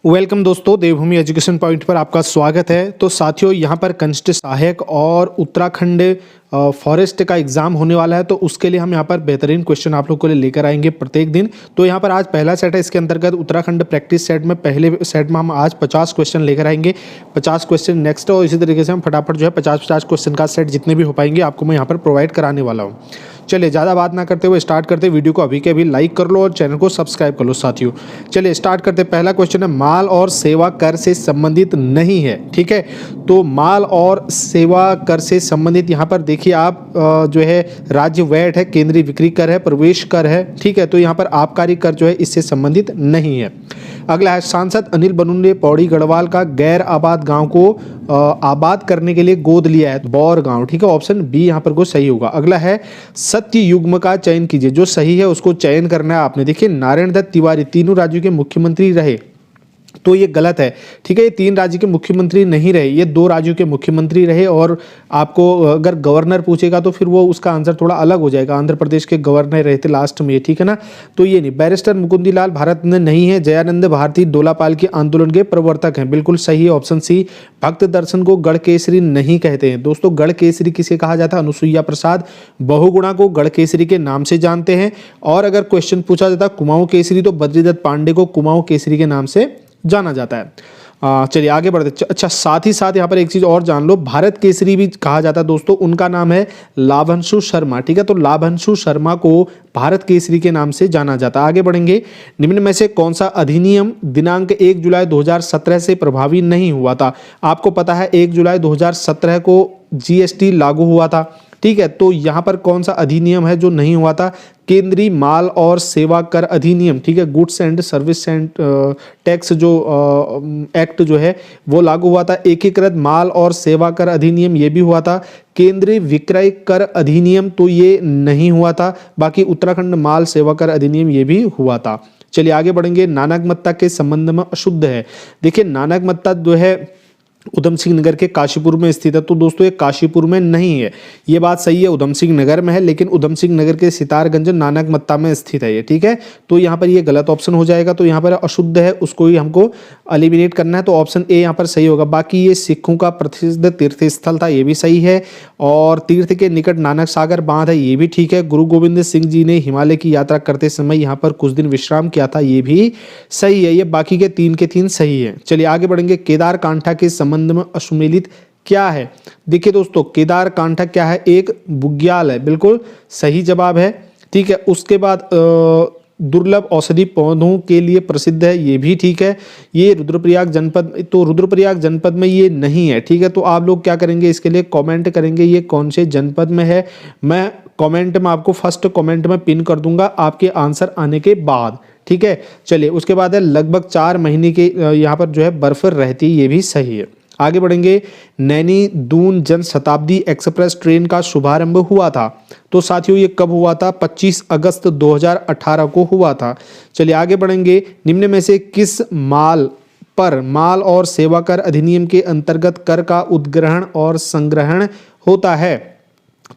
Welcome दोस्तों, देवभूमि education point पर आपका स्वागत है। तो साथियों, यहाँ पर कनिष्ठ सहायक और उत्तराखंड फॉरेस्ट का एग्जाम होने वाला है, तो उसके लिए हम यहाँ पर बेहतरीन क्वेश्चन आप लोग को लिए लेकर आएंगे प्रत्येक दिन। तो यहाँ पर आज पहला सेट है, इसके अंतर्गत उत्तराखंड प्रैक्टिस सेट में पहले सेट में हम आज 50 क्वेश्चन लेकर आएंगे। 50 क्वेश्चन नेक्स्ट, और इसी तरीके से हम फटाफट जो है 50-50 क्वेश्चन का सेट जितने भी हो पाएंगे आपको मैं यहाँ पर प्रोवाइड कराने वाला हूँ। चलिए ज़्यादा बात ना करते हुए स्टार्ट करते, वीडियो को अभी के अभी लाइक कर लो और चैनल को सब्सक्राइब कर लो साथियों। चलिए स्टार्ट करते। पहला क्वेश्चन है, माल और सेवा कर से संबंधित नहीं है। ठीक है, तो माल और सेवा कर से संबंधित यहाँ पर देखिए आप जो है राज्य वैट है, केंद्रीय बिक्री कर है, प्रवेश कर है। ठीक है, तो यहाँ पर आबकारी कर जो है इससे संबंधित नहीं है। अगला है, सांसद अनिल बलूनी ने पौड़ी गढ़वाल का गैर आबाद गांव को आबाद करने के लिए गोद लिया है, बौर गांव। ठीक है, ऑप्शन बी यहाँ पर को सही होगा। अगला है, सत्य युग्म का चयन कीजिए। जो सही है उसको चयन करना है आपने। देखिए, नारायण दत्त तिवारी तीनों राज्यों के मुख्यमंत्री रहे, तो ये गलत है। ठीक है, ये 3 राज्य के मुख्यमंत्री नहीं रहे, ये 2 राज्यों के मुख्यमंत्री रहे। और आपको अगर गवर्नर पूछेगा तो फिर वो उसका आंसर थोड़ा अलग हो जाएगा। आंध्र प्रदेश के गवर्नर रहे थे लास्ट में, ठीक है ना। तो ये नहीं। बैरिस्टर मुकुंदी लाल भारत में नहीं है, जयानंद भारती दोलापाल के आंदोलन के प्रवर्तक हैं, बिल्कुल सही है, ऑप्शन सी। भक्त दर्शन को गढ़ केसरी नहीं कहते हैं। दोस्तों, गढ़ केसरी किसे कहा जाता है? अनुसुईया प्रसाद बहुगुणा को गढ़ केसरी के नाम से जानते हैं। और अगर क्वेश्चन पूछा जाता कुमाऊं केसरी, तो बद्रीदत्त पांडे को कुमाऊं केसरी के नाम से जाना जाता है। चलिए आगे बढ़ते। अच्छा, साथ ही साथ यहाँ पर एक चीज और जान लो, भारत केसरी भी कहा जाता है दोस्तों, उनका नाम है लाभांशु शर्मा। ठीक है, तो लाभांशु शर्मा को भारत केसरी के नाम से जाना जाता है। आगे बढ़ेंगे। निम्न में से कौन सा अधिनियम दिनांक 1 जुलाई 2017 से प्रभावी नहीं हुआ था? आपको पता है 1 जुलाई 2017 को जीएसटी लागू हुआ था। ठीक है, तो यहाँ पर कौन सा अधिनियम है जो नहीं हुआ था? केंद्रीय माल और सेवा कर अधिनियम। ठीक है, goods and service and tax जो एक्ट जो है वो लागू हुआ था। एकीकृत माल और सेवा कर अधिनियम ये भी हुआ था। केंद्रीय विक्रय कर अधिनियम तो ये नहीं हुआ था। बाकी उत्तराखंड माल सेवा कर अधिनियम ये भी हुआ था। चलिए आगे बढ़ेंगे। नानकमत्ता के संबंध में अशुद्ध है। देखिए, नानकमत्ता जो है उधम सिंह नगर के काशीपुर में स्थित है, तो दोस्तों ये काशीपुर में नहीं है, ये बात सही है, उधम सिंह नगर में है, लेकिन उधम सिंह नगर के सितारगंज नानकमत्ता में स्थित है ये। ठीक है, तो यहाँ पर ये गलत ऑप्शन हो जाएगा। तो यहाँ पर अशुद्ध है, उसको ही हमको एलिमिनेट करना है, तो ऑप्शन ए यहाँ पर सही होगा। बाकी ये सिखों का प्रसिद्ध तीर्थ स्थल था, ये भी सही है। और तीर्थ के निकट नानक सागर बांध है, ये भी ठीक है। गुरु गोविंद सिंह जी ने हिमालय की यात्रा करते समय यहाँ पर कुछ दिन विश्राम किया था, ये भी सही है। ये बाकी के 3 सही है। चलिए आगे बढ़ेंगे। केदार कांठा के संबंध में असुमेलित क्या है? देखिए दोस्तों, केदार कांठा क्या है? एक बुग्याल है, बिल्कुल सही जवाब है। ठीक है, उसके बाद दुर्लभ औषधि पौधों के लिए प्रसिद्ध है, ये भी ठीक है। ये रुद्रप्रयाग जनपद, तो रुद्रप्रयाग जनपद में ये नहीं है। ठीक है, तो आप लोग क्या करेंगे, इसके लिए कमेंट करेंगे ये कौन से जनपद में है। मैं कमेंट में आपको फर्स्ट कमेंट में पिन कर दूंगा आपके आंसर आने के बाद। ठीक है, चलिए उसके बाद है लगभग 4 महीने के यहाँ पर जो है बर्फ रहती है, ये भी सही है। आगे बढ़ेंगे। नैनी दून जन शताब्दी एक्सप्रेस ट्रेन का शुभारंभ हुआ था, तो साथियों ये कब हुआ था? 25 अगस्त 2018 को हुआ था। चलिए आगे बढ़ेंगे। निम्न में से किस माल पर माल और सेवा कर अधिनियम के अंतर्गत कर का उद्ग्रहण और संग्रहण होता है?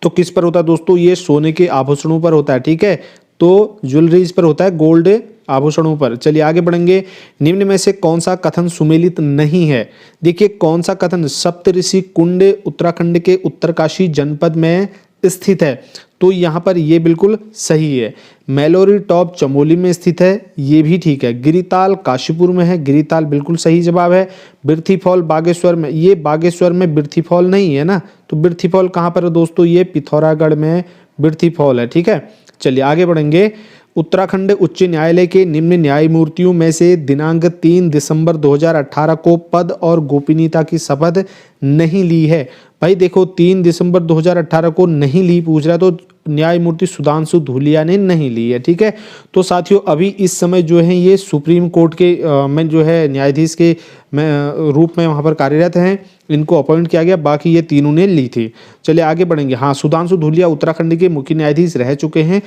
तो किस पर होता है दोस्तों? ये सोने के आभूषणों पर होता है। ठीक है, तो ज्वेलरीज पर होता है, गोल्ड आभूषणों पर। चलिए आगे बढ़ेंगे। निम्न में से कौन सा कथन सुमेलित नहीं है? देखिए, कौन सा कथन? सप्तऋषि कुंड उत्तराखंड के उत्तरकाशी जनपद में स्थित है, तो यहाँ पर ये बिल्कुल सही है। मैलोरी टॉप चमोली में स्थित है, ये भी ठीक है। गिरिताल काशीपुर में है, गिरिताल बिल्कुल सही जवाब है। बिर्थी फॉल बागेश्वर में, ये बागेश्वर में बिर्थी फॉल नहीं है ना, तो बिर्थी फॉल कहाँ पर है दोस्तों? ये पिथौरागढ़ में बिर्थी फॉल है। ठीक है, चलिए आगे बढ़ेंगे। उत्तराखंड उच्च न्यायालय के निम्न न्यायमूर्तियों में से दिनांक 3 दिसंबर 2018 को पद और गोपनीयता की शपथ नहीं ली है। भाई देखो, 3 दिसंबर 2018 को नहीं ली पूछ रहा है, तो न्यायमूर्ति सुधांशु धूलिया ने नहीं ली है। ठीक है, तो साथियों अभी इस समय जो है ये सुप्रीम कोर्ट के में जो है न्यायाधीश के रूप में वहाँ पर कार्यरत हैं, इनको अपॉइंट किया गया, बाकी ये तीनों ने ली थी। चलिए आगे बढ़ेंगे। हाँ, सुधांशु धूलिया उत्तराखंड के मुख्य न्यायाधीश रह चुके हैं,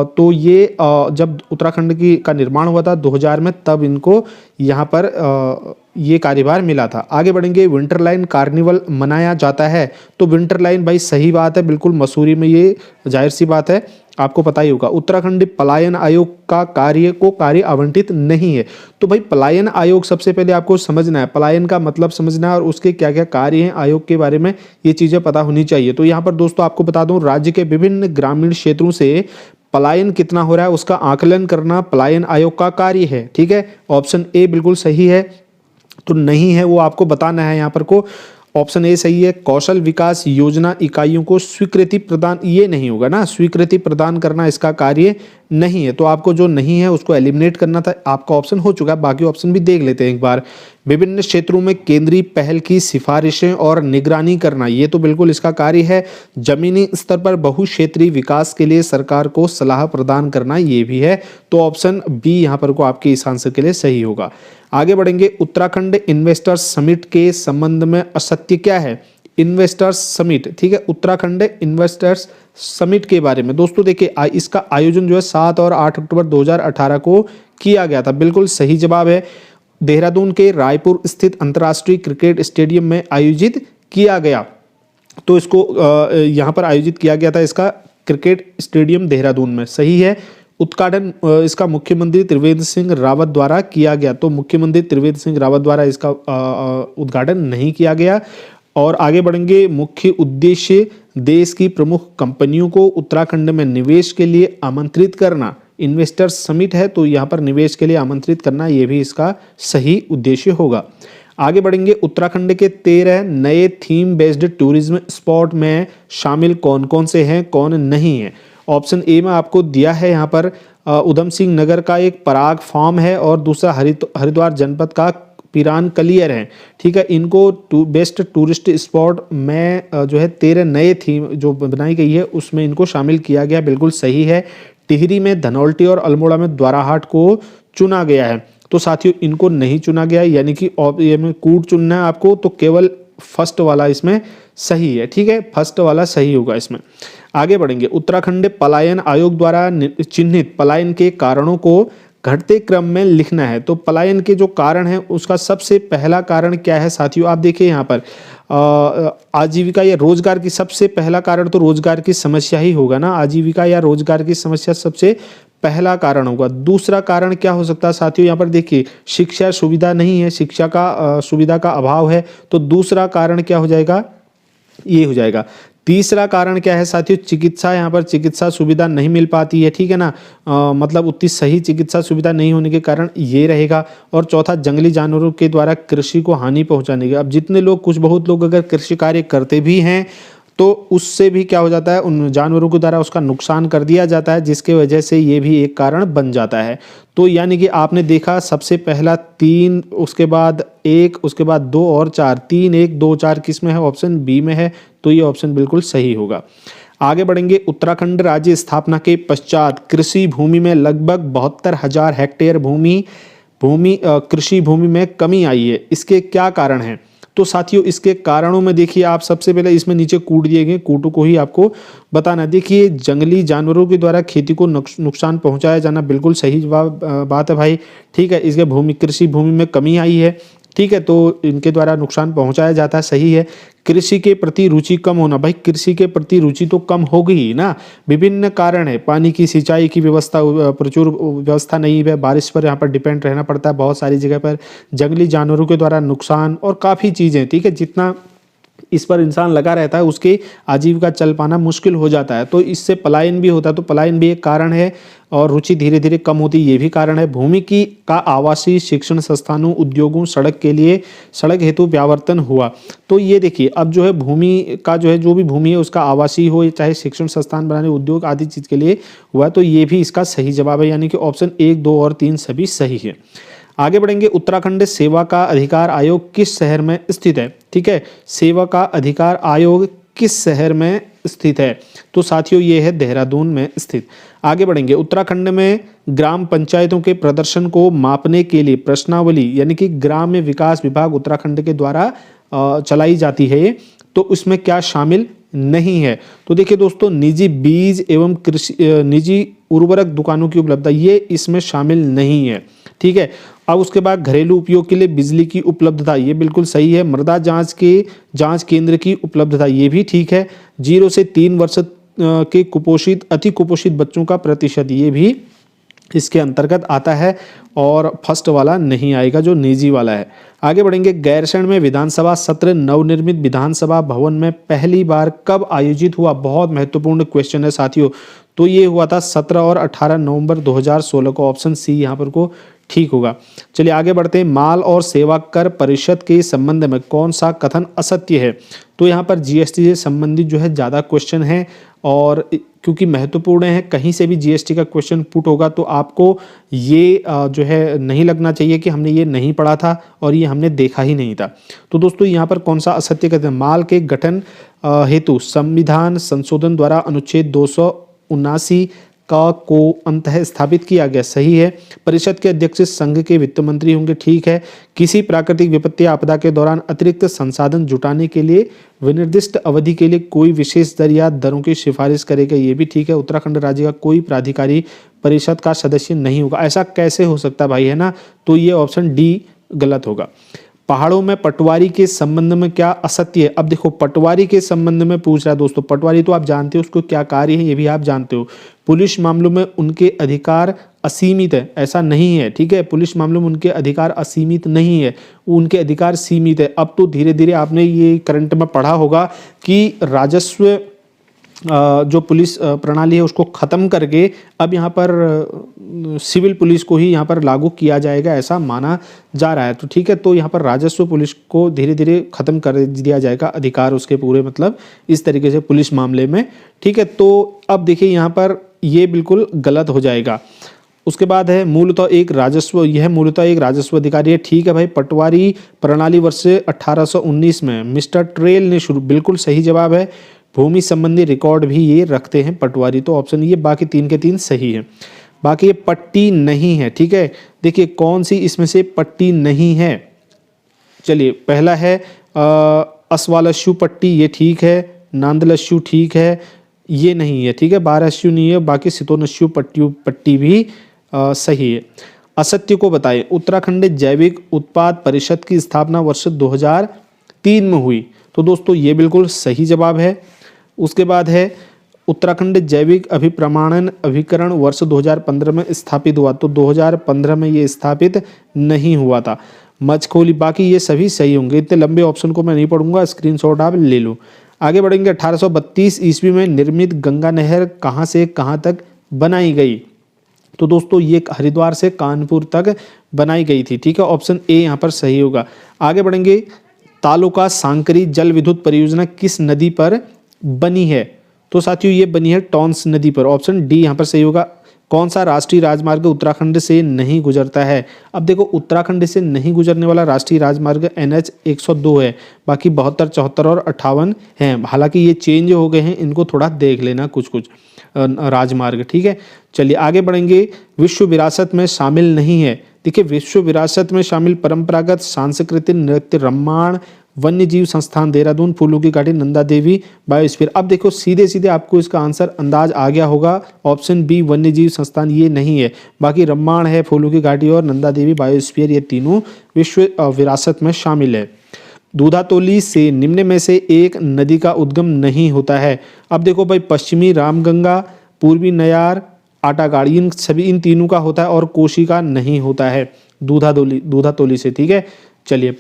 तो ये जब उत्तराखंड की का निर्माण हुआ था 2000 में, तब इनको यहाँ पर ये कार्यभार मिला था। आगे बढ़ेंगे। विंटर लाइन कार्निवल मनाया जाता है, तो विंटर लाइन भाई सही बात है, बिल्कुल मसूरी में ये जाहिर सी बात है आपको पता ही होगा। उत्तराखंड पलायन आयोग का कार्य आवंटित नहीं है। तो भाई पलायन आयोग सबसे पहले आपको समझना है, पलायन का मतलब समझना है और उसके क्या क्या कार्य हैं आयोग के बारे में ये चीज़ें पता होनी चाहिए। तो यहाँ पर दोस्तों आपको बता दूं, राज्य के विभिन्न ग्रामीण क्षेत्रों से पलायन कितना हो रहा है उसका आकलन करना पलायन आयोग का कार्य है। ठीक है, ऑप्शन ए बिल्कुल सही है, तो नहीं है वो आपको बताना है यहाँ पर को। ऑप्शन ए सही है। कौशल विकास योजना इकाइयों को स्वीकृति प्रदान, ये नहीं होगा ना, स्वीकृति प्रदान करना इसका कार्य नहीं है। तो आपको जो नहीं है उसको एलिमिनेट करना था, आपका ऑप्शन हो चुका है, बाकी ऑप्शन भी देख लेते हैं एक बार। विभिन्न क्षेत्रों में केंद्रीय पहल की सिफारिशें और निगरानी करना, ये तो बिल्कुल इसका कार्य है। जमीनी स्तर पर बहुक्षेत्रीय विकास के लिए सरकार को सलाह प्रदान करना, ये भी है। तो ऑप्शन बी यहाँ पर को आपके इस आंसर के लिए सही होगा। आगे बढ़ेंगे, उत्तराखंड इन्वेस्टर्स समिट के संबंध में असत्य क्या है? इन्वेस्टर्स समिट, ठीक है, उत्तराखंड इन्वेस्टर्स समिट के बारे में दोस्तों देखिए, इसका आयोजन जो है 7 और 8 अक्टूबर 2018 को किया गया था, बिल्कुल सही जवाब है। देहरादून के रायपुर स्थित अंतर्राष्ट्रीय क्रिकेट स्टेडियम में आयोजित किया गया। तो इसको यहाँ पर आयोजित किया गया था, इसका क्रिकेट स्टेडियम देहरादून में, सही है। उद्घाटन इसका मुख्यमंत्री त्रिवेंद्र सिंह रावत द्वारा किया गया, तो मुख्यमंत्री त्रिवेंद्र सिंह रावत द्वारा इसका उद्घाटन नहीं किया गया। और आगे बढ़ेंगे, मुख्य उद्देश्य देश की प्रमुख कंपनियों को उत्तराखंड में निवेश के लिए आमंत्रित करना, इन्वेस्टर्स समिट है तो यहाँ पर निवेश के लिए आमंत्रित करना, ये भी इसका सही उद्देश्य होगा। आगे बढ़ेंगे, उत्तराखंड के 13 नए थीम बेस्ड टूरिज्म स्पॉट में शामिल कौन कौन से हैं, कौन नहीं है? ऑप्शन ए में आपको दिया है यहाँ पर उधम सिंह नगर का एक पराग फार्म है और दूसरा हरिद्वार जनपद का पिरान कलियर है। ठीक है, इनको बेस्ट टूरिस्ट स्पॉट में जो है 13 नए थीम जो बनाई गई है उसमें इनको शामिल किया गया, बिल्कुल सही है। टिहरी में, धनौल्टी और अल्मोड़ा में द्वाराहाट को चुना गया है। तो साथियों इनको नहीं चुना गया है, यानी कि ये में कूट चुनना है आपको, तो केवल फर्स्ट वाला इसमें सही है। ठीक है, फर्स्ट वाला सही होगा इसमें। आगे बढ़ेंगे, उत्तराखंड पलायन आयोग द्वारा चिन्हित पलायन के कारणों को घटते क्रम में लिखना है। तो पलायन के जो कारण है उसका सबसे पहला कारण क्या है साथियों? आप देखिए यहाँ पर आजीविका या रोजगार की, सबसे पहला कारण तो रोजगार की समस्या ही होगा ना, आजीविका या रोजगार की समस्या सबसे पहला कारण होगा। दूसरा कारण क्या हो सकता है साथियों? यहाँ पर देखिए शिक्षा सुविधा नहीं है, शिक्षा का सुविधा का अभाव है, तो दूसरा कारण क्या हो जाएगा? ये हो जाएगा। तीसरा कारण क्या है साथियों? चिकित्सा, यहाँ पर चिकित्सा सुविधा नहीं मिल पाती है, ठीक है ना, मतलब उतनी सही चिकित्सा सुविधा नहीं होने के कारण ये रहेगा। और चौथा, जंगली जानवरों के द्वारा कृषि को हानि पहुंचाने की। अब जितने लोग, कुछ बहुत लोग अगर कृषि कार्य करते भी हैं तो उससे भी क्या हो जाता है, उन जानवरों के द्वारा उसका नुकसान कर दिया जाता है, जिसके वजह से ये भी एक कारण बन जाता है। तो यानी कि आपने देखा सबसे पहला 3, उसके बाद 1, उसके बाद 2 और 4, 3, 1, 2, 4 किस में है? ऑप्शन बी में है, तो ये ऑप्शन बिल्कुल सही होगा। आगे बढ़ेंगे, उत्तराखंड राज्य स्थापना के पश्चात कृषि भूमि में लगभग 72,000 हेक्टेयर भूमि कृषि भूमि में कमी आई है, इसके क्या कारण हैं? तो साथियों इसके कारणों में देखिए, आप सबसे पहले इसमें नीचे कूट दिए गए, कूटों को ही आपको बताना। देखिए जंगली जानवरों के द्वारा खेती को नुकसान पहुंचाया जाना, बिल्कुल सही बात है भाई, ठीक है। इसके कृषि भूमि में कमी आई है, ठीक है, तो इनके द्वारा नुकसान पहुंचाया जाता है, सही है। कृषि के प्रति रुचि कम होना, भाई कृषि के प्रति रुचि तो कम होगी ही ना, विभिन्न कारण है। पानी की सिंचाई की व्यवस्था, प्रचुर व्यवस्था नहीं है, बारिश पर यहाँ पर डिपेंड रहना पड़ता है बहुत सारी जगह पर। जंगली जानवरों के द्वारा नुकसान और काफ़ी चीज़ें, ठीक है, जितना इस पर इंसान लगा रहता है उसके आजीविका चल पाना मुश्किल हो जाता है, तो इससे पलायन भी होता है, तो पलायन भी एक कारण है। और रुचि धीरे धीरे कम होती, ये भी कारण है। भूमि की का आवासीय शिक्षण संस्थानों, उद्योगों, सड़क हेतु व्यावर्तन हुआ। तो ये देखिए अब जो है भूमि का जो है, जो भी भूमि है उसका आवासीय हो, चाहे शिक्षण संस्थान बनाने, उद्योग आदि चीज़ के लिए हुआ, तो ये भी इसका सही जवाब है, यानी कि ऑप्शन 1, 2 और 3 सभी सही है। आगे बढ़ेंगे, उत्तराखंड सेवा का अधिकार आयोग किस शहर में स्थित है? ठीक है, सेवा का अधिकार आयोग किस शहर में स्थित है? तो साथियों ये है देहरादून में स्थित। आगे बढ़ेंगे, उत्तराखंड में ग्राम पंचायतों के प्रदर्शन को मापने के लिए प्रश्नावली, यानी कि ग्राम्य विकास विभाग उत्तराखंड के द्वारा चलाई जाती है, तो उसमें क्या शामिल नहीं है? तो देखिए दोस्तों, निजी बीज एवं निजी उर्वरक दुकानों की उपलब्धता, ये इसमें शामिल नहीं है, ठीक है। अब उसके बाद घरेलू उपयोग के लिए बिजली की उपलब्धता, ये बिल्कुल सही है। मृदा जांच केंद्र की उपलब्धता, ये भी ठीक है। 0 से 3 वर्ष के कुपोषित अति कुपोषित बच्चों का प्रतिशत, ये भी इसके अंतर्गत आता है और फर्स्ट वाला नहीं आएगा जो निजी वाला है। आगे बढ़ेंगे। गैरसैंण में विधानसभा सत्र नवनिर्मित विधानसभा भवन में पहली बार कब आयोजित हुआ? बहुत महत्वपूर्ण क्वेश्चन है साथियों। तो ये हुआ था 17 और 18 नवंबर 2016 को। ऑप्शन सी यहाँ पर को ठीक होगा। चलिए आगे बढ़ते हैं। माल और सेवा कर परिषद के संबंध में कौन सा कथन असत्य है? तो यहाँ पर जीएसटी से संबंधित जो है ज़्यादा क्वेश्चन है और क्योंकि महत्वपूर्ण है, कहीं से भी जीएसटी का क्वेश्चन पुट होगा तो आपको ये जो है नहीं लगना चाहिए कि हमने ये नहीं पढ़ा था और ये हमने देखा ही नहीं था। तो दोस्तों यहाँ पर कौन सा असत्य कहते हैं? माल के गठन हेतु संविधान संशोधन द्वारा अनुच्छेद 279 को अंतः स्थापित किया गया, सही है। परिषद के अध्यक्ष संघ के वित्त मंत्री होंगे, ठीक है। किसी प्राकृतिक विपत्ति आपदा के दौरान अतिरिक्त संसाधन जुटाने के लिए विनिर्दिष्ट अवधि के लिए कोई विशेष दर या दरों की सिफारिश करेगा, ये भी ठीक है। उत्तराखंड राज्य का कोई प्राधिकारी परिषद का सदस्य नहीं होगा। ऐसा कैसे हो सकता है भाई, है ना? तो ये ऑप्शन डी गलत होगा। पहाड़ों में पटवारी के संबंध में क्या असत्य है? अब देखो पटवारी के संबंध में पूछ रहा है दोस्तों। पटवारी तो आप जानते हो उसको क्या कार्य है, ये भी आप जानते हो। पुलिस मामलों में उनके अधिकार असीमित है, ऐसा नहीं है, ठीक है। पुलिस मामलों में उनके अधिकार असीमित नहीं है, उनके अधिकार सीमित है। अब तो धीरे धीरे आपने ये करंट में पढ़ा होगा कि राजस्व जो पुलिस प्रणाली है उसको ख़त्म करके अब यहाँ पर सिविल पुलिस को ही यहाँ पर लागू किया जाएगा, ऐसा माना जा रहा है। तो ठीक है, तो यहाँ पर राजस्व पुलिस को धीरे धीरे ख़त्म कर दिया जाएगा अधिकार उसके पूरे, मतलब इस तरीके से पुलिस मामले में, ठीक है। तो अब देखिए यहाँ पर ये बिल्कुल गलत हो जाएगा। उसके बाद है मूलतः एक राजस्व, यह मूलतः एक राजस्व अधिकारी है, ठीक है भाई। पटवारी प्रणाली वर्ष 1819 में मिस्टर ट्रेल ने शुरू, बिल्कुल सही जवाब है। भूमि संबंधी रिकॉर्ड भी ये रखते हैं पटवारी, तो ऑप्शन ये बाकी 3 के 3 सही है। बाकी ये पट्टी नहीं है, ठीक है। देखिए कौन सी इसमें से पट्टी नहीं है। चलिए पहला है असवालस्यु पट्टी, ये ठीक है। नांदलस्यु ठीक है, ये नहीं है, ठीक है। बारहस्यु नहीं है, बाकी सितोनस्यु पट्टी भी सही है। असत्य को बताएं। उत्तराखंड जैविक उत्पाद परिषद की स्थापना वर्ष 2003 में हुई, तो दोस्तों ये बिल्कुल सही जवाब है। उसके बाद है उत्तराखंड जैविक अभिप्रमाणन अभिकरण वर्ष 2015 में स्थापित हुआ, तो 2015 में ये स्थापित नहीं हुआ था। मचखोली, बाकी ये सभी सही होंगे। इतने लंबे ऑप्शन को मैं नहीं पढ़ूंगा, स्क्रीनशॉट आप ले लो। आगे बढ़ेंगे। 1832 ईस्वी में निर्मित गंगा नहर कहाँ से कहाँ तक बनाई गई? तो दोस्तों ये हरिद्वार से कानपुर तक बनाई गई थी, ठीक है। ऑप्शन ए यहाँ पर सही होगा। आगे बढ़ेंगे। तालुका सांकरी जल विद्युत परियोजना किस नदी पर बनी है? तो साथियों ये बनी है टॉन्स नदी पर। ऑप्शन डी यहाँ पर सही होगा। कौन सा राष्ट्रीय राजमार्ग उत्तराखंड से नहीं गुजरता है? अब देखो उत्तराखंड से नहीं गुजरने वाला राष्ट्रीय राजमार्ग NH 102 है, बाकी 72, 74 और 58 हैं। हालांकि ये चेंज हो गए हैं, इनको थोड़ा देख लेना कुछ कुछ राजमार्ग, ठीक है। चलिए आगे बढ़ेंगे। विश्व विरासत में शामिल नहीं है। देखिए विश्व विरासत में शामिल परंपरागत सांस्कृतिक नृत्य रम्माण वन्य जीव संस्थान देहरादून, फूलों की घाटी, नंदा देवी बायोस्फीयर। अब देखो सीधे सीधे आपको इसका आंसर अंदाज आ गया होगा। ऑप्शन बी वन्य जीव संस्थान ये नहीं है, बाकी रम्माण है, फूलों की घाटी और नंदा देवी बायोस्फीयर, ये तीनों विश्व विरासत में शामिल है। दूधातोली से निम्न में से एक नदी का उद्गम नहीं होता है। अब देखो भाई पश्चिमी रामगंगा, पूर्वी नयार, आटागाड़ी, इन तीनों का होता है और कोशी का नहीं होता है दूधातोली से, ठीक है। चलिए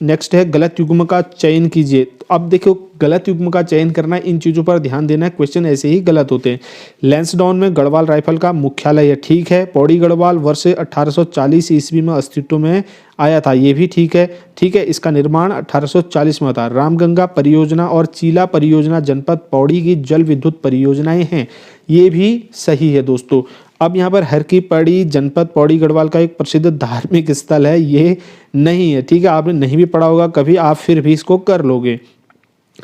नेक्स्ट है गलत युग्म का चयन कीजिए। तो अब देखो गलत युग्म का चयन करना, इन चीज़ों पर ध्यान देना है, क्वेश्चन ऐसे ही गलत होते हैं। लैंसडाउन में गढ़वाल राइफल का मुख्यालय है, ठीक है। पौड़ी गढ़वाल वर्ष 1840 ईस्वी में अस्तित्व में आया था, ये भी ठीक है, ठीक है। इसका निर्माण 1840 में था। रामगंगा परियोजना और चीला परियोजना जनपद पौड़ी की जल विद्युत परियोजनाएं हैं, ये भी सही है दोस्तों। अब यहाँ पर हर की पौड़ी जनपद पौड़ी गढ़वाल का एक प्रसिद्ध धार्मिक स्थल है, ये नहीं है, ठीक है। आपने नहीं भी पढ़ा होगा कभी, आप फिर भी इसको कर लोगे,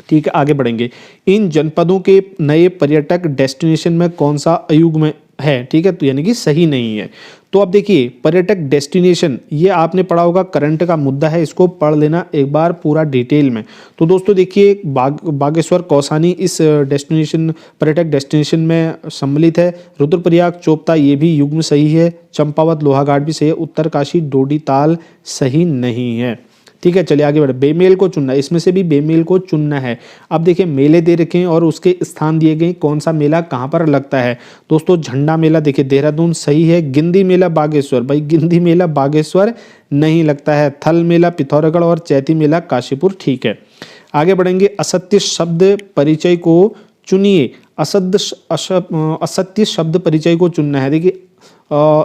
ठीक है। आगे बढ़ेंगे। इन जनपदों के नए पर्यटक डेस्टिनेशन में कौन सा अयुग्म है, ठीक है, तो यानी कि सही नहीं है। तो अब देखिए पर्यटक डेस्टिनेशन, ये आपने पढ़ा होगा, करंट का मुद्दा है, इसको पढ़ लेना एक बार पूरा डिटेल में। तो दोस्तों देखिए बागेश्वर कौसानी इस डेस्टिनेशन पर्यटक डेस्टिनेशन में सम्मिलित है। रुद्रप्रयाग चोपता ये भी युग्म सही है। चंपावत लोहाघाट भी सही है। उत्तरकाशी डोडी ताल सही नहीं है, ठीक है, चलिए आगे बढ़े। बेमेल को चुनना, इसमें से भी बेमेल को चुनना है। अब देखिए मेले दे रखे हैं और उसके स्थान दिए गए, कौन सा मेला कहाँ पर लगता है दोस्तों। झंडा मेला देखिए देहरादून सही है। गिंदी मेला बागेश्वर, भाई गिंदी मेला बागेश्वर नहीं लगता है। थल मेला पिथौरागढ़ और चैती मेला काशीपुर, ठीक है। आगे बढ़ेंगे। असत्य शब्द परिचय को चुनिए। असत्य शब्द परिचय को चुनना है। देखिए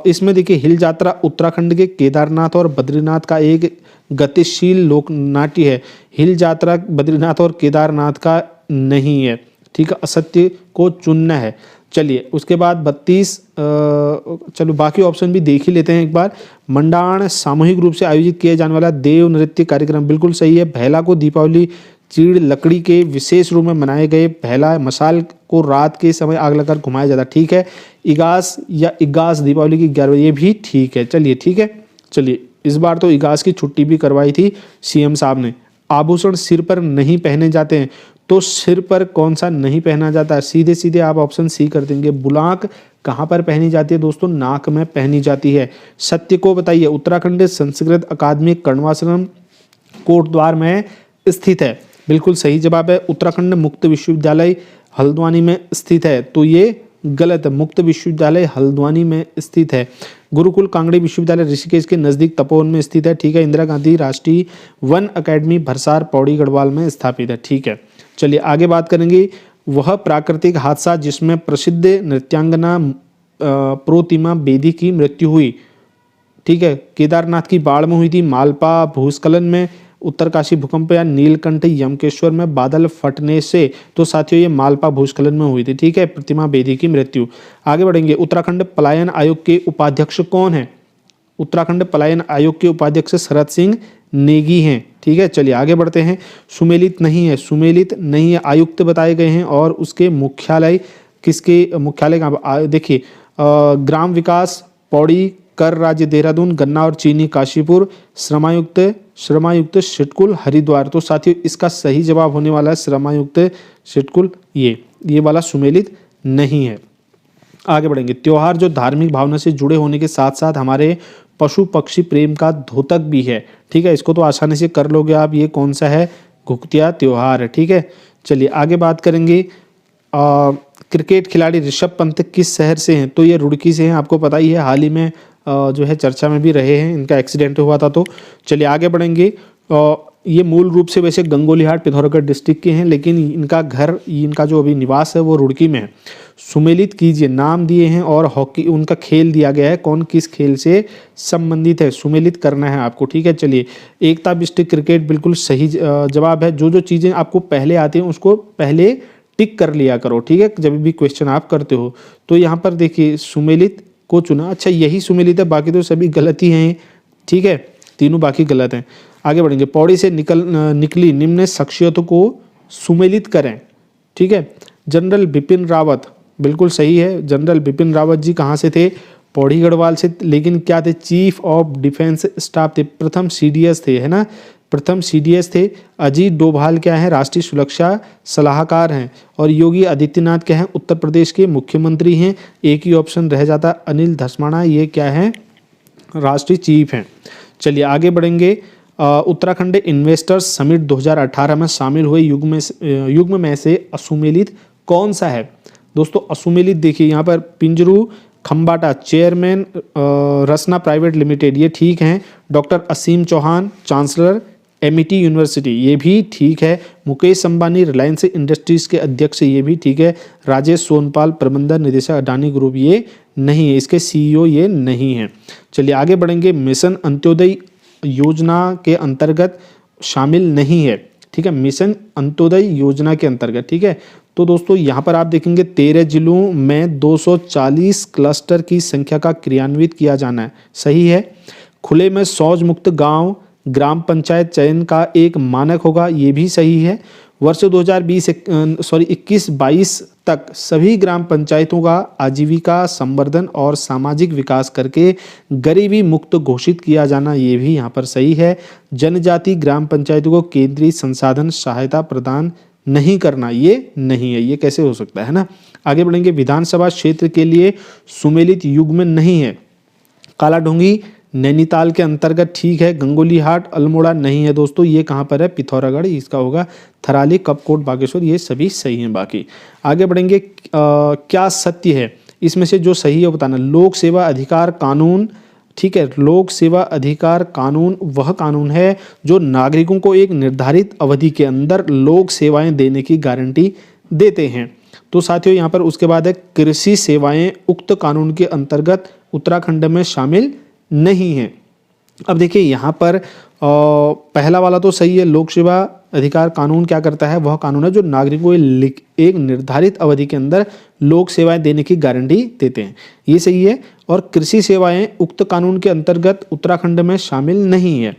इसमें देखिए हिल यात्रा उत्तराखंड के केदारनाथ और बद्रीनाथ का एक गतिशील लोक नाट्य है। हिल यात्रा बद्रीनाथ और केदारनाथ का नहीं है, ठीक है। असत्य को चुनना है। चलिए उसके बाद 32, चलो बाकी ऑप्शन भी देख ही लेते हैं एक बार। मंडाण सामूहिक रूप से आयोजित किया जाने वाला देव नृत्य कार्यक्रम, बिल्कुल सही है। भैला को दीपावली चीड़ लकड़ी के विशेष रूप में मनाए गए भैला मशाल को रात के समय आग लगाकर घुमाया जाता, ठीक है। इगास या इगास दीपावली की 11 बजे, ये भी ठीक है। चलिए ठीक है। चलिए इस बार तो इगास की छुट्टी भी करवाई थी सीएम साहब ने। आभूषण सिर पर नहीं पहने जाते हैं, तो सिर पर कौन सा नहीं पहना जाता है। सीधे सीधे आप ऑप्शन सी कर देंगे। बुलाक कहाँ पर पहनी जाती है दोस्तों, नाक में पहनी जाती है। सत्य को बताइए। उत्तराखंड संस्कृत अकादमी कण्वाश्रम कोटद्वार में स्थित है, बिल्कुल सही जवाब है। उत्तराखंड मुक्त विश्वविद्यालय हल्द्वानी में स्थित है, तो ये गलत है। मुक्त विश्वविद्यालय हल्द्वानी में स्थित है। गुरुकुल कांगड़ी विश्वविद्यालय ऋषिकेश के नजदीक तपोवन में स्थित है, ठीक है। इंदिरा गांधी राष्ट्रीय वन अकेडमी भरसार पौड़ी गढ़वाल में स्थापित है, ठीक है। चलिए आगे बात करेंगे। वह प्राकृतिक हादसा जिसमें प्रसिद्ध नृत्यांगना प्रोतिमा बेदी की मृत्यु हुई, ठीक है। केदारनाथ की बाढ़ में हुई थी, मालपा भूस्खलन में, उत्तरकाशी भूकंप या नीलकंठ यमकेश्वर में बादल फटने से, तो साथियों ये मालपा भूस्खलन में हुई थी, ठीक है। प्रतिमा बेदी की मृत्यु। आगे बढ़ेंगे। उत्तराखंड पलायन आयोग के उपाध्यक्ष कौन है। उत्तराखंड पलायन आयोग के उपाध्यक्ष शरद सिंह नेगी हैं, ठीक है। चलिए आगे बढ़ते हैं। सुमेलित नहीं है, सुमेलित नहीं है, आयुक्त बताए गए हैं और उसके मुख्यालय किसके मुख्यालय का देखिए ग्राम विकास पौड़ी, कर राज्य देहरादून, गन्ना और चीनी काशीपुर, श्रमायुक्त सिटकुल हरिद्वार, तो साथियों इसका सही जवाब होने वाला है श्रमायुक्त सिटकुल, ये वाला सुमेलित नहीं है। आगे बढ़ेंगे। त्योहार जो धार्मिक भावना से जुड़े होने के साथ साथ हमारे पशु पक्षी प्रेम का द्योतक भी है, ठीक है। इसको तो आसानी से कर लोगे आप। ये कौन सा है, घुघतिया त्योहार है, ठीक है। चलिए आगे बात करेंगे। क्रिकेट खिलाड़ी ऋषभ पंत किस शहर से हैं, तो ये रुड़की से हैं, आपको पता ही है। हाल ही में जो है चर्चा में भी रहे हैं, इनका एक्सीडेंट हुआ था। तो चलिए आगे बढ़ेंगे। ये मूल रूप से वैसे गंगोलीहाट पिथौरागढ़ डिस्ट्रिक्ट के हैं, लेकिन इनका घर, इनका जो अभी निवास है वो रुड़की में है। सुमेलित कीजिए, नाम दिए हैं और हॉकी उनका खेल दिया गया है, कौन किस खेल से संबंधित है, सुमेलित करना है आपको, ठीक है। चलिए एकता बिष्ट क्रिकेट, बिल्कुल सही जवाब है। जो जो चीज़ें आपको पहले आती हैं उसको पहले टिक कर लिया करो, ठीक है, जब भी क्वेश्चन आप करते हो। तो यहाँ पर देखिए सुमेलित को चुना, अच्छा यही सुमेलित है, बाकी तो सभी गलत ही हैं, ठीक है। तीनों बाकी गलत हैं। आगे बढ़ेंगे। पौड़ी से निकली निम्न शख्सियतों को सुमेलित करें, ठीक है। जनरल बिपिन रावत, बिल्कुल सही है। जनरल बिपिन रावत जी कहाँ से थे, पौड़ी गढ़वाल से, लेकिन क्या थे, चीफ ऑफ डिफेंस स्टाफ थे, प्रथम सीडीएस थे, है ना, प्रथम सीडीएस थे। अजीत डोभाल क्या है, राष्ट्रीय सुरक्षा सलाहकार हैं। और योगी आदित्यनाथ क्या है, उत्तर प्रदेश के मुख्यमंत्री हैं। एक ही ऑप्शन रह जाता, अनिल धस्माना, ये क्या है, राष्ट्रीय चीफ हैं। चलिए आगे बढ़ेंगे। उत्तराखंड इन्वेस्टर्स समिट 2018 में शामिल हुए युग्म में से असुमेलित कौन सा है दोस्तों। असुमेलित देखिए यहाँ पर पिंजरू खम्बाटा चेयरमैन रसना प्राइवेट लिमिटेड, ये ठीक हैं। डॉक्टर असीम चौहान चांसलर एमिटी यूनिवर्सिटी, ये भी ठीक है। मुकेश अंबानी रिलायंस इंडस्ट्रीज के अध्यक्ष, ये भी ठीक है। राजेश सोनपाल प्रबंधन निदेशक अडानी ग्रुप, ये नहीं है, इसके सीईओ ये नहीं है। चलिए आगे बढ़ेंगे। मिशन अंत्योदय योजना के अंतर्गत शामिल नहीं है, ठीक है, मिशन अंत्योदय योजना के अंतर्गत, ठीक है। तो दोस्तों यहाँ पर आप देखेंगे 13 जिलों में 240 क्लस्टर की संख्या का क्रियान्वित किया जाना है, सही है। खुले में शौच मुक्त गांव ग्राम पंचायत चयन का एक मानक होगा, ये भी सही है। वर्ष 2021-22 तक सभी ग्राम पंचायतों का आजीविका संवर्धन और सामाजिक विकास करके गरीबी मुक्त घोषित किया जाना, ये भी यहाँ पर सही है। जनजाति ग्राम पंचायतों को केंद्रीय संसाधन सहायता प्रदान नहीं करना, ये नहीं है, ये कैसे हो सकता है ना। आगे बढ़ेंगे। विधानसभा क्षेत्र के लिए सुमेलित युग्म नहीं है। कालाढूंगी नैनीताल के अंतर्गत ठीक है। गंगोली हाट अल्मोड़ा नहीं है दोस्तों, ये कहाँ पर है? पिथौरागढ़, इसका होगा थराली, कपकोट, बागेश्वर, ये सभी सही हैं। बाकी आगे बढ़ेंगे। क्या सत्य है इसमें से जो सही है बताना। लोक सेवा अधिकार कानून, ठीक है, लोक सेवा अधिकार कानून वह कानून है जो नागरिकों को एक निर्धारित अवधि के अंदर लोक सेवाएं देने की गारंटी देते हैं। तो साथियों यहाँ पर उसके बाद है कृषि सेवाएं उक्त कानून के अंतर्गत उत्तराखंड में शामिल नहीं है। अब देखिए यहाँ पर पहला वाला तो सही है। लोक सेवा अधिकार कानून क्या करता है? वह कानून है जो नागरिकों को एक निर्धारित अवधि के अंदर लोक सेवाएं देने की गारंटी देते हैं, ये सही है। और कृषि सेवाएं उक्त कानून के अंतर्गत उत्तराखंड में शामिल नहीं है,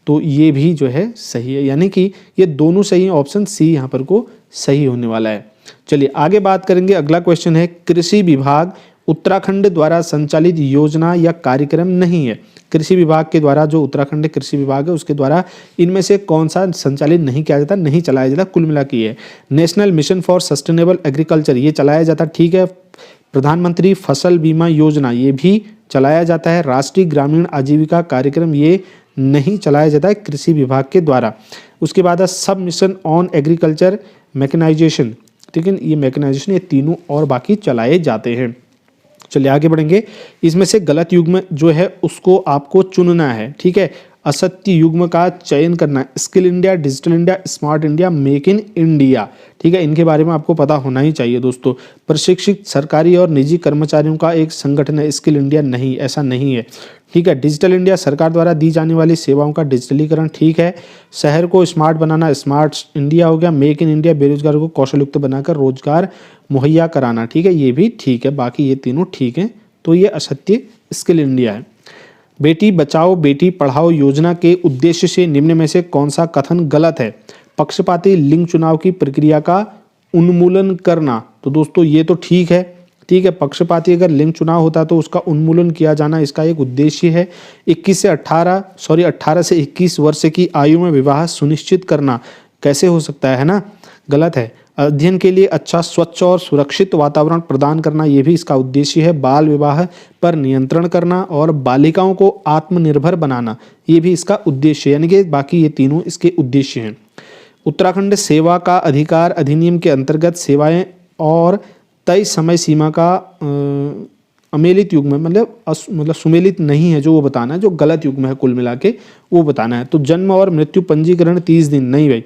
तो ये भी जो है सही है, यानी कि ये दोनों सही है। ऑप्शन सी यहाँ पर को सही होने वाला है। चलिए आगे बात करेंगे। अगला क्वेश्चन है कृषि विभाग उत्तराखंड द्वारा संचालित योजना या कार्यक्रम नहीं है। कृषि विभाग के द्वारा, जो उत्तराखंड कृषि विभाग है उसके द्वारा इनमें से कौन सा संचालित नहीं किया जाता, नहीं चलाया जाता? कुल मिला के ये national mission for sustainable agriculture, ये चलाया जाता, ठीक है। प्रधानमंत्री फसल बीमा योजना, ये भी चलाया जाता है। राष्ट्रीय ग्रामीण आजीविका कार्यक्रम, ये नहीं चलाया जाता है कृषि विभाग के द्वारा। उसके बाद है सब मिशन ऑन एग्रीकल्चर मैकेनाइजेशन, ठीक है, ये मैकेनाइजेशन, ये तीनों और बाकी चलाए जाते हैं। चलिए आगे बढ़ेंगे। इसमें से गलत युग्म जो है उसको आपको चुनना है, ठीक है। असत्य युग्म का चयन करना है। Skill India, digital India, smart India, make in India, ठीक है, इनके बारे में आपको पता होना ही चाहिए दोस्तों। प्रशिक्षित सरकारी और निजी कर्मचारियों का एक संगठन है स्किल इंडिया, नहीं, ऐसा नहीं है, ठीक है। डिजिटल इंडिया सरकार द्वारा दी जाने वाली सेवाओं का डिजिटलीकरण, ठीक है। शहर को स्मार्ट बनाना, स्मार्ट इंडिया हो गया। मेक इन इंडिया बेरोजगारों को कौशल युक्त बनाकर रोजगार मुहैया कराना, ठीक है, ये भी ठीक है। बाकी ये तीनों ठीक हैं, तो ये असत्य स्किल इंडिया है। बेटी बचाओ बेटी पढ़ाओ योजना के उद्देश्य से निम्न में से कौन सा कथन गलत है? पक्षपाती लिंग चुनाव की प्रक्रिया का उन्मूलन करना, तो दोस्तों ये तो ठीक है, ठीक है। पक्षपाती अगर लिंग चुनाव होता तो उसका उन्मूलन किया जाना इसका एक उद्देश्य है। 18 से 21 वर्ष की आयु में विवाह सुनिश्चित करना कैसे हो सकता है ना? गलत है। अध्ययन के लिए अच्छा स्वच्छ और सुरक्षित वातावरण प्रदान करना, ये भी इसका उद्देश्य है। बाल विवाह पर नियंत्रण करना और बालिकाओं को आत्मनिर्भर बनाना, ये भी इसका उद्देश्य है, यानी कि बाकी ये तीनों इसके उद्देश्य हैं। उत्तराखंड सेवा का अधिकार अधिनियम के अंतर्गत सेवाएं और तय समय सीमा का अमेलित युग्म मतलब सुमेलित नहीं है, जो वो बताना है, जो गलत युग्म है कुल मिला के वो बताना है। तो जन्म और मृत्यु पंजीकरण 30 दिन, नहीं भाई,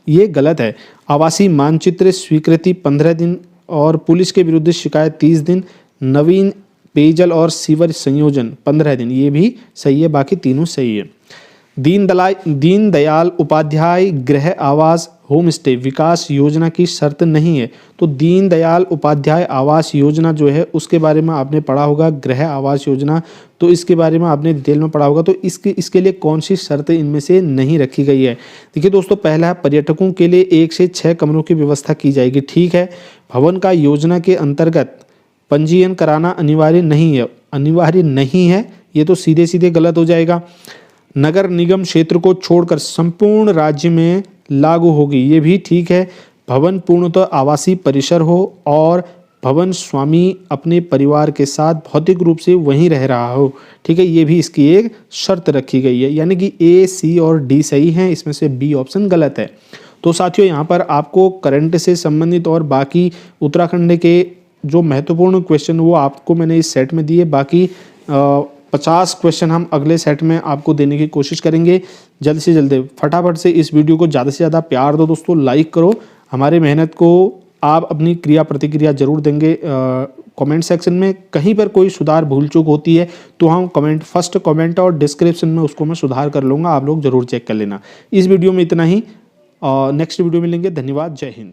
ये गलत है। आवासीय मानचित्र स्वीकृति 15 दिन और पुलिस के विरुद्ध शिकायत 30 दिन। नवीन पेयजल और सीवर संयोजन 15 दिन, ये भी सही है। बाकी तीनों सही है। दीनदयाल उपाध्याय गृह आवास होम स्टे विकास योजना की शर्त नहीं है। तो दीनदयाल उपाध्याय आवास योजना जो है उसके बारे में आपने पढ़ा होगा, गृह आवास योजना, तो इसके बारे में आपने डिटेल में पढ़ा होगा। तो इसके लिए कौन सी शर्तें इनमें से नहीं रखी गई है? देखिए दोस्तों, पहला है पर्यटकों के लिए 1 से 6 कमरों की व्यवस्था की जाएगी, ठीक है। भवन का योजना के अंतर्गत पंजीयन कराना अनिवार्य नहीं है, ये तो सीधे सीधे गलत हो जाएगा। नगर निगम क्षेत्र को छोड़कर संपूर्ण राज्य में लागू होगी, ये भी ठीक है। भवन पूर्णतः आवासीय परिसर हो और भवन स्वामी अपने परिवार के साथ भौतिक रूप से वहीं रह रहा हो, ठीक है, ये भी इसकी एक शर्त रखी गई है। यानी कि ए, सी और डी सही हैं, इसमें से बी ऑप्शन गलत है। तो साथियों यहाँ पर आपको करंट से संबंधित और बाकी उत्तराखंड के जो महत्वपूर्ण क्वेश्चन वो आपको मैंने इस सेट में दिए। बाकी 50 क्वेश्चन हम अगले सेट में आपको देने की कोशिश करेंगे। जल्द से जल्द फटाफट से इस वीडियो को ज़्यादा से ज़्यादा प्यार दो दोस्तों, लाइक करो। हमारी मेहनत को आप अपनी क्रिया प्रतिक्रिया जरूर देंगे कमेंट सेक्शन में। कहीं पर कोई सुधार भूल चूक होती है तो हम फर्स्ट कमेंट और डिस्क्रिप्शन में उसको मैं सुधार कर लूँगा, आप लोग जरूर चेक कर लेना। इस वीडियो में इतना ही, नेक्स्ट वीडियो मिलेंगे। धन्यवाद, जय हिंद।